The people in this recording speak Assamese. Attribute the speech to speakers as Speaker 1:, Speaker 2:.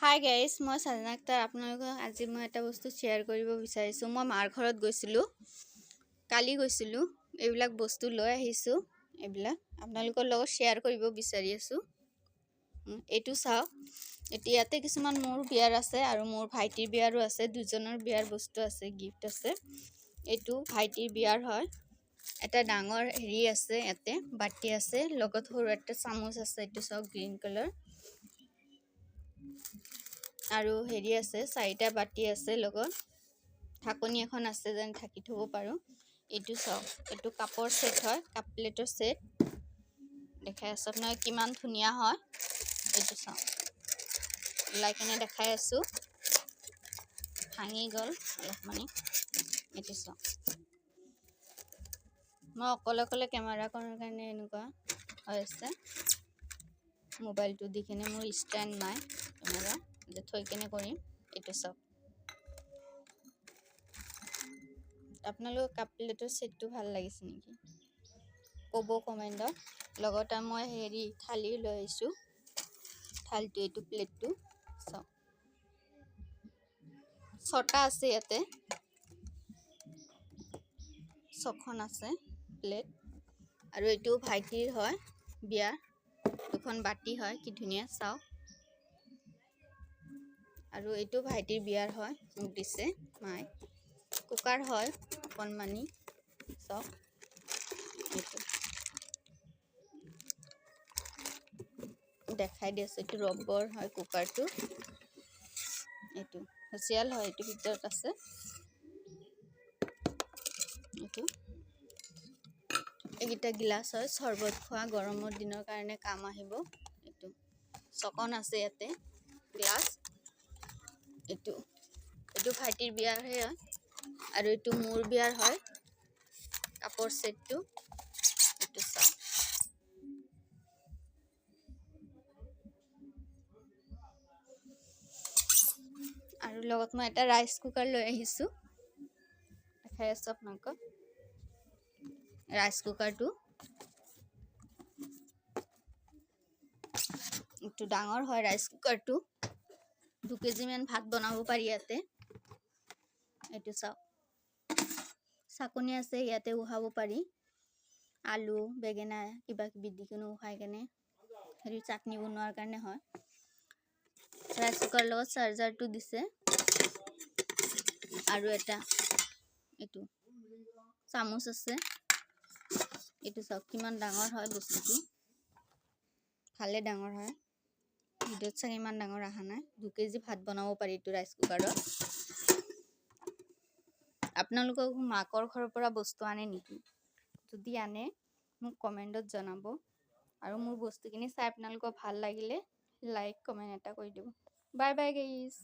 Speaker 1: হাই গাইজ, মই সাধনা আক্তাৰ। আপোনালোকক আজি মই এটা বস্তু শ্বেয়াৰ কৰিব বিচাৰিছোঁ। মই মাৰ ঘৰত গৈছিলোঁ, কালি গৈছিলোঁ। এইবিলাক বস্তু লৈ আহিছোঁ। এইবিলাক আপোনালোকৰ লগত শ্বেয়াৰ কৰিব বিচাৰি আছোঁ। এইটো চাওক, ইয়াতে কিছুমান মোৰ বিয়াৰ আছে আৰু মোৰ ভাইটিৰ বিয়াৰো আছে। দুজনৰ বিয়াৰ বস্তু আছে, গিফ্ট আছে। এইটো ভাইটিৰ বিয়াৰ হয়। এটা ডাঙৰ হেৰি আছে, ইয়াতে বাটি আছে, লগত সৰু এটা চামুচ আছে। এইটো চাওক, গ্ৰীণ কালাৰ। আৰু হেৰি আছে, 4টা বাটি আছে, লগত ঢাকনি এখন আছে যেন ঢাকি থব পাৰোঁ। এইটো চাওক, এইটো কাপৰ সেট হয়, কাপ প্লেটৰ সেট। দেখাই আছোঁ আপোনাক কিমান ধুনীয়া হয়। এইটো চাওক, ওলাই কিনে দেখাই আছোঁ। ভাঙি গ'ল অলপমানে। এইটো চাওক, মই অকলে কেমেৰা কৰাৰ কাৰণে এনেকুৱা হৈ আছে। মোবাইলটো দি কিনে মোৰ ষ্টেণ্ড নাই কেমেৰা, থৈ কিনে কৰিম। এইটো চাওক, আপোনালোকৰ কাপ প্লেটৰ ছেটটো ভাল লাগিছে নেকি ক'ব কমেণ্টত। লগতে মই হেৰি থালি লৈ আহিছোঁ। থালিটো, এইটো প্লেটটো চাওক, 6টা আছে ইয়াতে, 6খন আছে প্লেট। আৰু এইটো ভাইটিৰ হয়, বিয়াৰ 2খন বাটি হয়, কি ধুনীয়া চাওক। আৰু এইটো ভাইটিৰ বিয়াৰ হয়, মোক দিছে মায়ে। কুকাৰ হয় অকণমানি, চাওক। এইটো দেখাই দি আছোঁ, এইটো ৰবৰ হয় কুকাৰটো। এইটো হুচিয়াল হয়, এইটো ভিতৰত আছে। এইকেইটা গিলাচ হয়, চৰ্বত খোৱা, গৰমৰ দিনৰ কাৰণে কাম আহিব। এইটো চকন আছে ইয়াতে, গ্লাছ। এইটো ভাইটিৰ বিয়াৰহে হয়। আৰু এইটো মোৰ বিয়াৰ হয়, কাপৰ ছেটটো। এইটো চাওক, আৰু লগত মই এটা ৰাইচ কুকাৰ লৈ আহিছোঁ। দেখাই আছোঁ আপোনালোকক ৰাইচ কুকাৰটো। এইটো ডাঙৰ হয় ৰাইচ কুকাৰটো, 2 কেজিমান ভাত বনাব পাৰি ইয়াতে। এইটো চাওক, চাকনি আছে, ইয়াতে উহাব পাৰি। আলু, বেঙেনা কিবা কিবি দি কিনে উহাই কেনে হেৰি চাটনি বনোৱাৰ কাৰণে হয়। ৰাইচ কুকাৰ লগত চাৰ্জাৰটো দিছে। আৰু এটা এইটো চামুচ আছে। এইটো চাওক কিমান ডাঙৰ হয় বস্তুটো, ভালে ডাঙৰ হয়। ভিডিঅ'ত চাগে ইমান ডাঙৰ অহা নাই। 2 কেজি ভাত বনাব পাৰি এইটো ৰাইচ কুকাৰত। আপোনালোকক মাকৰ ঘৰৰ পৰা বস্তু আনে নেকি? যদি আনে মোক কমেণ্টত জনাব। আৰু মোৰ বস্তুখিনি চাই আপোনালোকৰ ভাল লাগিলে লাইক কমেণ্ট এটা কৰি দিব। Bye bye guys.